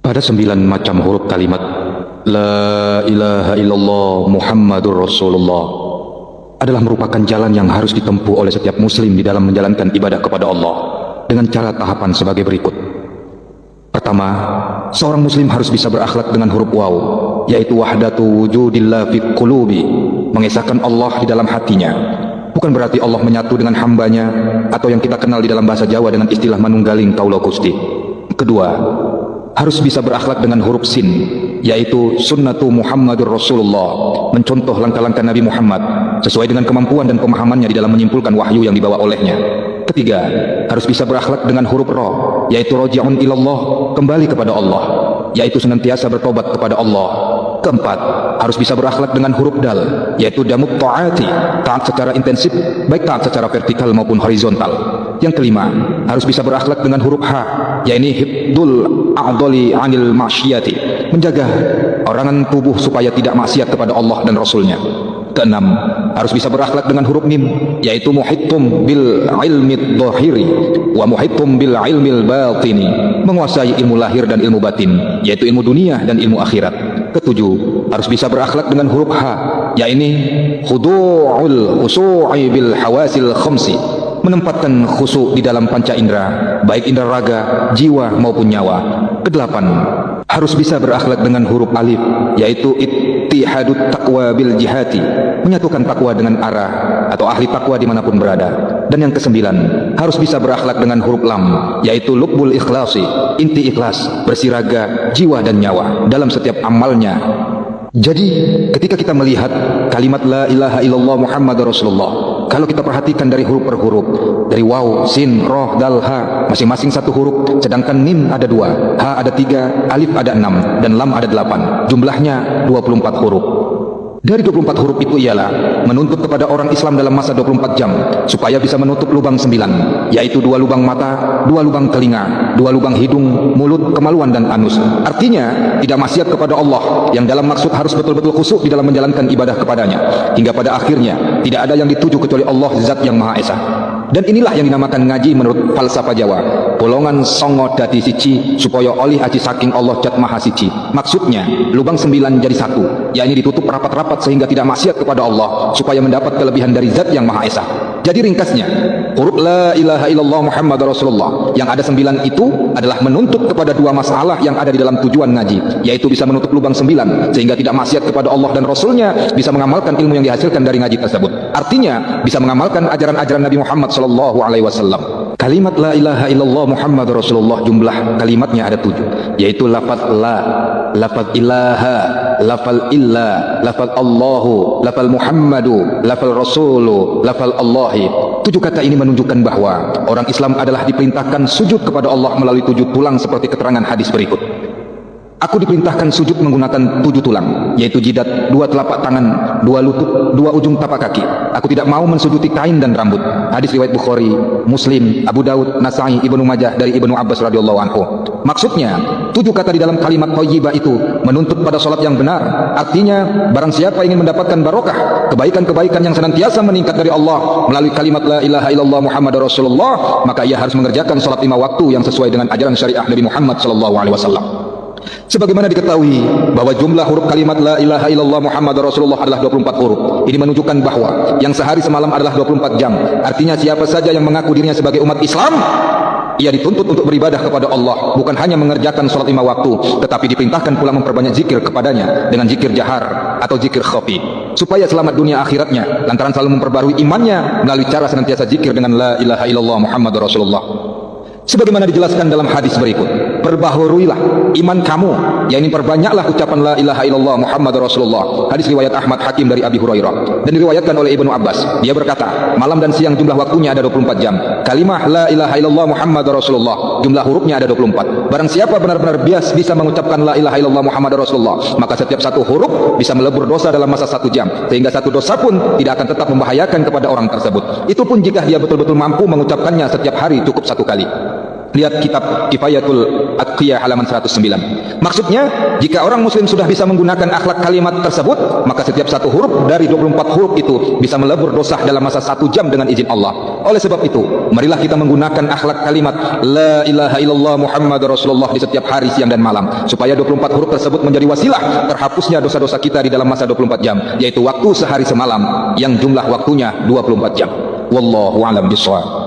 Ada 9 macam huruf kalimat La ilaha illallah Muhammadur Rasulullah adalah merupakan jalan yang harus ditempuh oleh setiap muslim di dalam menjalankan ibadah kepada Allah dengan cara tahapan sebagai berikut. Pertama, seorang muslim harus bisa berakhlak dengan huruf waw, yaitu wahdatu wujudillah fi qulubi, mengesahkan Allah di dalam hatinya. Bukan berarti Allah menyatu dengan hambanya atau yang kita kenal di dalam bahasa Jawa dengan istilah manunggaling kaulo Gusti. Kedua, harus bisa berakhlak dengan huruf sin, yaitu sunnatu Muhammadur Rasulullah, mencontoh langkah-langkah Nabi Muhammad sesuai dengan kemampuan dan pemahamannya di dalam menyimpulkan wahyu yang dibawa olehnya. Ketiga, harus bisa berakhlak dengan huruf ra, yaitu roji'un ilallah, kembali kepada Allah, yaitu senantiasa bertobat kepada Allah. Keempat, harus bisa berakhlak dengan huruf dal, yaitu damut ta'ati, taat secara intensif, baik taat secara vertikal maupun horizontal. Yang kelima, harus bisa berakhlak dengan huruf ha, yaitu hibdul a'dali anil ma'syiyati, menjaga orangan tubuh supaya tidak maksiat kepada Allah dan Rasulnya. Keenam, harus bisa berakhlak dengan huruf mim, yaitu muhittum bil ilmi dhahiri wa muhittum bil ilmi batini, menguasai ilmu lahir dan ilmu batin, yaitu ilmu dunia dan ilmu akhirat. Ketujuh, harus bisa berakhlak dengan huruf ha, yaitu khudu'ul khusu'i bil hawasil khamsi, menempatkan khusyuk di dalam panca indera, baik indera raga, jiwa maupun nyawa. Kedelapan, harus bisa berakhlak dengan huruf alif, yaitu ittihadut taqwa bil jihati, menyatukan takwa dengan arah atau ahli takwa dimanapun berada. Dan yang kesembilan, harus bisa berakhlak dengan huruf lam, yaitu lubbul ikhlasi, inti ikhlas, bersih raga, jiwa dan nyawa dalam setiap amalnya. Jadi ketika kita melihat kalimat la ilaha illallah Muhammadur Rasulullah, kalau kita perhatikan dari huruf per huruf, dari waw, sin, roh, dal, ha, masing-masing satu huruf, sedangkan mim ada 2, ha ada 3, alif ada 6, dan lam ada 8, jumlahnya 24 huruf. Dari 24 huruf itu ialah menuntut kepada orang Islam dalam masa 24 jam supaya bisa menutup lubang 9, yaitu 2 lubang mata, 2 lubang telinga, 2 lubang hidung, mulut, kemaluan dan anus. Artinya tidak maksiat kepada Allah, yang dalam maksud harus betul-betul khusyuk di dalam menjalankan ibadah kepadanya, hingga pada akhirnya tidak ada yang dituju kecuali Allah Zat yang Maha Esa. Dan inilah yang dinamakan ngaji menurut falsafah Jawa, golongan songo dadi siji supaya oleh aji saking Allah Zat Maha Siji. Maksudnya lubang 9 jadi 1, yakni ditutup rapat-rapat sehingga tidak maksiat kepada Allah supaya mendapat kelebihan dari Zat yang Maha Esa. Jadi ringkasnya, huruf la ilaha illallah Muhammadur Rasulullah yang ada 9 itu adalah menuntut kepada 2 masalah yang ada di dalam tujuan ngaji, yaitu bisa menutup lubang 9 sehingga tidak maksiat kepada Allah dan Rasulnya, bisa mengamalkan ilmu yang dihasilkan dari ngaji tersebut. Artinya bisa mengamalkan ajaran-ajaran Nabi Muhammad sallallahu alaihi wasallam. Kalimat la ilaha illallah Muhammadur Rasulullah jumlah kalimatnya ada 7, yaitu lafaz la, lafaz ilaha, lafaz illa, lafaz Allahu, lafaz Muhammadu, lafaz Rasulu, lafaz Allahi. 7 kata ini menunjukkan bahwa orang Islam adalah diperintahkan sujud kepada Allah melalui 7 tulang seperti keterangan hadis berikut. Aku diperintahkan sujud menggunakan 7 tulang, yaitu jidat, 2 telapak tangan, 2 lutut, 2 ujung tapak kaki. Aku tidak mau mensujuti kain dan rambut. Hadis riwayat Bukhari, Muslim, Abu Daud, Nasai, Ibnu Majah dari Ibnu Abbas radhiyallahu anhu. Maksudnya 7 kata di dalam kalimat thayyibah itu menuntut pada salat yang benar. Artinya barang siapa ingin mendapatkan barokah, kebaikan-kebaikan yang senantiasa meningkat dari Allah melalui kalimat la ilaha illallah Muhammadur Rasulullah, maka ia harus mengerjakan salat 5 waktu yang sesuai dengan ajaran syariah Nabi Muhammad sallallahu alaihi wasallam. Sebagaimana diketahui bahwa jumlah huruf kalimat la ilaha illallah Muhammadur Rasulullah adalah 24 huruf. Ini menunjukkan bahwa yang sehari semalam adalah 24 jam. Artinya siapa saja yang mengaku dirinya sebagai umat Islam, ia dituntut untuk beribadah kepada Allah, bukan hanya mengerjakan salat 5 waktu, tetapi diperintahkan pula memperbanyak zikir kepadanya dengan zikir jahar atau zikir khafi, supaya selamat dunia akhiratnya lantaran selalu memperbarui imannya melalui cara senantiasa zikir dengan la ilaha illallah Muhammadur Rasulullah. Sebagaimana dijelaskan dalam hadis berikut, perbaharuilah iman kamu, yakni perbanyaklah ucapan la ilaha illallah Muhammadur Rasulullah. Hadis riwayat Ahmad Hakim dari Abi Hurairah dan diriwayatkan oleh Ibnu Abbas. Dia berkata, malam dan siang jumlah waktunya ada 24 jam. Kalimah la ilaha illallah Muhammadur Rasulullah jumlah hurufnya ada 24. Barang siapa benar-benar bisa mengucapkan la ilaha illallah Muhammadur Rasulullah, maka setiap satu huruf bisa melebur dosa dalam masa 1 jam, sehingga satu dosa pun tidak akan tetap membahayakan kepada orang tersebut. Itu pun jika dia betul-betul mampu mengucapkannya setiap hari cukup 1 kali. Lihat kitab Kifayatul Atqiyah halaman 109. Maksudnya, jika orang muslim sudah bisa menggunakan akhlak kalimat tersebut, maka setiap satu huruf dari 24 huruf itu bisa melebur dosa dalam masa 1 jam dengan izin Allah. Oleh sebab itu, marilah kita menggunakan akhlak kalimat La ilaha illallah Muhammadur Rasulullah di setiap hari, siang dan malam, supaya 24 huruf tersebut menjadi wasilah terhapusnya dosa-dosa kita di dalam masa 24 jam, yaitu waktu sehari semalam yang jumlah waktunya 24 jam. Wallahu a'lam bishawab.